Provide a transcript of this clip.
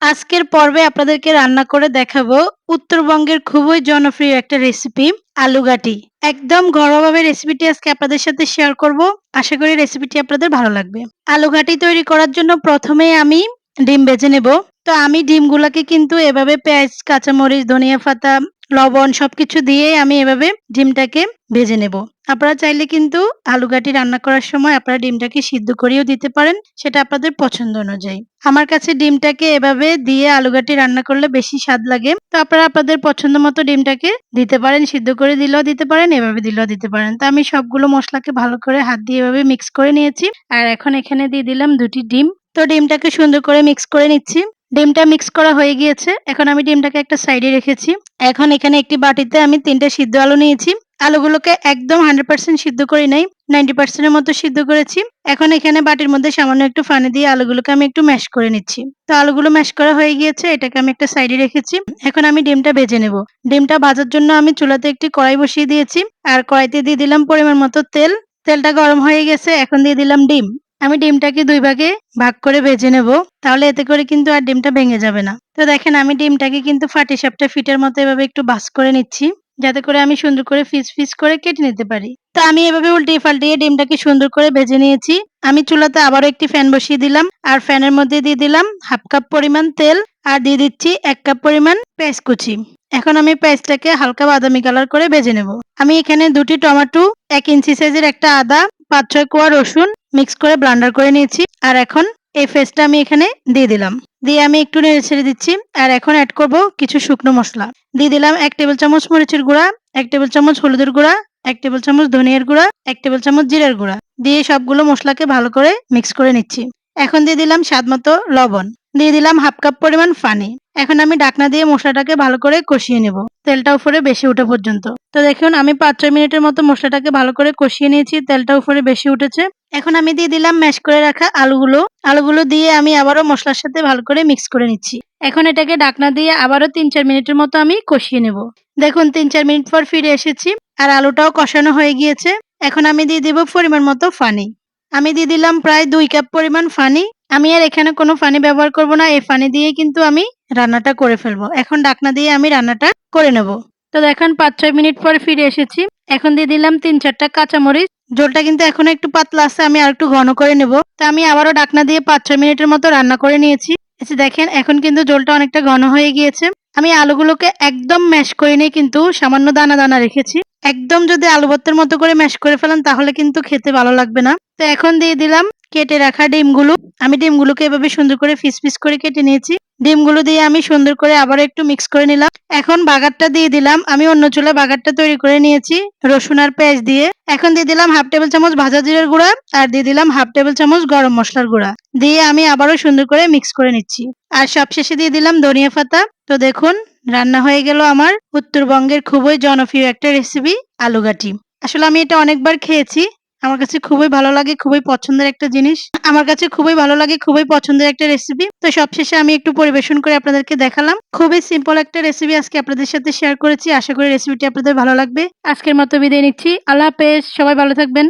আজকের পর্বে আপনাদেরকে রান্না করে দেখাবো উত্তরবঙ্গের খুবই জনপ্রিয় একটা রেসিপি আলুঘাটি। একদম ঘরোয়াভাবে রেসিপিটি আজকে আপনাদের সাথে শেয়ার করব। আশা করি রেসিপিটি আপনাদের ভালো লাগবে। আলুঘাটি তৈরি করার জন্য প্রথমেই আমি ডিম ভেজে নেব। তো আমি ডিমগুলাকে কিন্তু এভাবে পেঁয়াজ, কাঁচামরিচ, ধনিয়া পাতা, লবণ সবকিছু দিয়ে আমি এভাবে ডিমটাকে ভেজে নেব। আপনারা চাইলে কিন্তু আলুঘাটি রান্না করার সময় আপনারা ডিমটাকে সিদ্ধ করেও দিতে পারেন, সেটা আপনাদের পছন্দ অনুযায়ী। আমার কাছে ডিমটাকে এভাবে দিয়ে আলুঘাটি রান্না করলে বেশি স্বাদ লাগে। তো আপনারা আপনাদের পছন্দ মতো ডিমটাকে দিতে পারেন, সিদ্ধ করে দিলেও দিতে পারেন, এভাবে দিলেও দিতে পারেন। তো আমি সবগুলো মশলাকে ভালো করে হাত দিয়ে এভাবে মিক্স করে নিয়েছি। আর এখন এখানে দিয়ে দিলাম 2টি ডিম। তো ডিমটাকে সুন্দর করে মিক্স করে নিচ্ছি। ডিমটা মিক্স করা হয়ে গিয়েছে। এখন আমি ডিমটাকে একটা সাইডে রেখেছি। এখন এখানে একটি বাটিতে আমি 3টে সিদ্ধ আলু নিয়েছি। আলুগুলোকে একদম 100% সিদ্ধ করি নাই, 90% এর মতো সিদ্ধ করেছি। এখন এখানে বাটির মধ্যে সামান্য একটু পানি দিয়ে আলুগুলোকে আমি একটু ম্যাশ করে নিচ্ছি। তো আলুগুলো ম্যাশ করা হয়ে গিয়েছে, এটাকে আমি একটা সাইডে রেখেছি। এখন আমি ডিমটা ভেজে নেব। ডিমটা ভাজার জন্য আমি চুলাতে একটি কড়াই বসিয়ে দিয়েছি। আর কড়াইতে দিয়ে দিলাম পরিমাণ মতো তেল। তেলটা গরম হয়ে গেছে, এখন দিয়ে দিলাম ডিম। আমি ডিমটাকে 2 ভাগে ভাগ করে ভেজে নেব, তাহলে এতে করে কিন্তু আর ডিমটা ভেঙে যাবে না। তো দেখেন আমি ডিমটাকে কিন্তু ফাটিসাপটা ফিটের মতো এভাবে একটু ভাঁজ করে নিচ্ছি, যাতে করে আমি সুন্দর করে পিস পিস করে কেটে নিতে পারি। তো আমি এভাবে উল্টিয়ে পাল্টিয়ে ডিমটাকে সুন্দর করে ভেজে নিয়েছি। আমি চুলাতে আবারও একটি ফ্যান বসিয়ে দিলাম। আর ফ্যানের মধ্যে দিয়ে দিলাম 1/2 কাপ পরিমাণ তেল। আর দিয়ে দিচ্ছি 1 কাপ পরিমাণ পেঁয়াজ কুচি। এখন আমি পেঁয়াজটাকে হালকা বাদামি কালার করে ভেজে নেব। আমি এখানে 2টি টমেটো, 1 ইঞ্চি সাইজের একটা আদা, 5-6 কোয়া রসুন মিক্স করে ব্লেন্ডার করে নিয়েছি। আর এখন এই পেস্টটা আমি এখানে দিয়ে দিলাম। দিয়ে আমি একটু নেড়ে ছেড়ে দিচ্ছি। আর এখন অ্যাড করব কিছু শুকনো মশলা। দিয়ে দিলাম 1 টেবিল চামচ মরিচের গুঁড়া, 1 টেবিল চামচ হলুদের গুঁড়া, 1 টেবিল চামচ ধনিয়ার গুঁড়া, 1 টেবিল চামচ জিরার গুঁড়া। দিয়ে সবগুলো মশলাকে ভালো করে মিক্স করে নিচ্ছি। এখন দিয়ে দিলাম স্বাদমতো লবণ। দিয়ে দিলাম 1/2 কাপ পরিমাণ পানি। এখন আমি ঢাকনা দিয়ে মশলাটাকে ভালো করে কষিয়ে নেব, তেলটা উপরে বেশি ওঠা পর্যন্ত। তো দেখুন আমি 5-6 মিনিটের মতো মশলাটাকে ভালো করে কষিয়ে নিয়েছি, তেলটা উপরে বেশি উঠেছে। এখন আমি দিয়ে দিলাম ম্যাশ করে রাখা আলুগুলো। আলুগুলো দিয়ে আমি আবারও মশলার সাথে ভালো করে মিক্স করে নিচ্ছি। এখন এটাকে ঢাকনা দিয়ে আবারও 3-4 মিনিটের মতো আমি কষিয়ে নেব। দেখুন 3-4 মিনিট পর ফিরে এসেছি। আর আলুটাও কষানো হয়ে গিয়েছে। এখন আমি দিয়ে দিব পরিমাণ মতো পানি। আমি দিয়ে দিলাম প্রায় 2 কাপ পরিমাণ পানি। আমি আর এখানে কোনো পানি ব্যবহার করব না, এই পানি দিয়েই কিন্তু আমি রান্নাটা করে ফেলবো। এখন ঢাকনা দিয়ে আমি রান্নাটা করে নেব। তো দেখেন 5-6 মিনিট পর ফিরে এসেছি। এখন দিয়ে দিলাম 3-4টা কাঁচামরিচ। ঝোলটা কিন্তু এখনো একটু পাতলা আছে, আমি আরেকটু ঘন করে নেব। তো আমি আবারও ঢাকনা দিয়ে 5-6 মিনিটের মতো রান্না করে নিয়েছি। এসে দেখেন এখন কিন্তু ঝোলটা অনেকটা ঘন হয়ে গিয়েছে। আমি আলুগুলোকে একদম ম্যাশ করে নিয়ে কিন্তু সামান্য দানা দানা রেখেছি। একদম যদি আলু ভর্তার মতো করে ম্যাশ করে ফেলেন তাহলে কিন্তু খেতে ভালো লাগবে না। তো এখন দিয়ে দিলাম কেটে রাখা ডিমগুলো। আমি ডিমগুলোকে এভাবে সুন্দর করে পিস পিস করে কেটে নিয়েছি। ডিমগুলো দিয়ে আমি সুন্দর করে আবার একটু মিক্স করে নিলাম। এখন বাগারটা দিয়ে দিলাম। আমি অন্য চুলায় বাগারটা তৈরি করে নিয়েছি রসুন আর পেঁয়াজ দিয়ে। এখন দিয়ে দিলাম 1/2 টেবিল চামচ ভাজা জিরার গুঁড়া। আর দিয়ে দিলাম 1/2 টেবিল চামচ গরম মশলার গুঁড়া। দিয়ে আমি আবারও সুন্দর করে মিক্স করে নিচ্ছি। আর সবশেষে দিয়ে দিলাম ধনিয়া পাতা। তো দেখুন রান্না হয়ে গেল আমার উত্তরবঙ্গের খুবই জনপ্রিয় একটা রেসিপি আলুঘাটি। আসলে আমি এটা অনেকবার খেয়েছি। আমার কাছে খুবই ভালো লাগে, খুবই পছন্দের একটা জিনিস। আমার কাছে খুবই ভালো লাগে, খুবই পছন্দের একটা রেসিপি। তো সবশেষে আমি একটু পরিবেশন করে আপনাদেরকে দেখালাম। খুবই সিম্পল একটা রেসিপি আজকে আপনাদের সাথে শেয়ার করেছি। আশা করি রেসিপিটি আপনাদের ভালো লাগবে। আজকের মতো বিদায় নিচ্ছি। আল্লাহ হাফেজ। সবাই ভালো থাকবেন।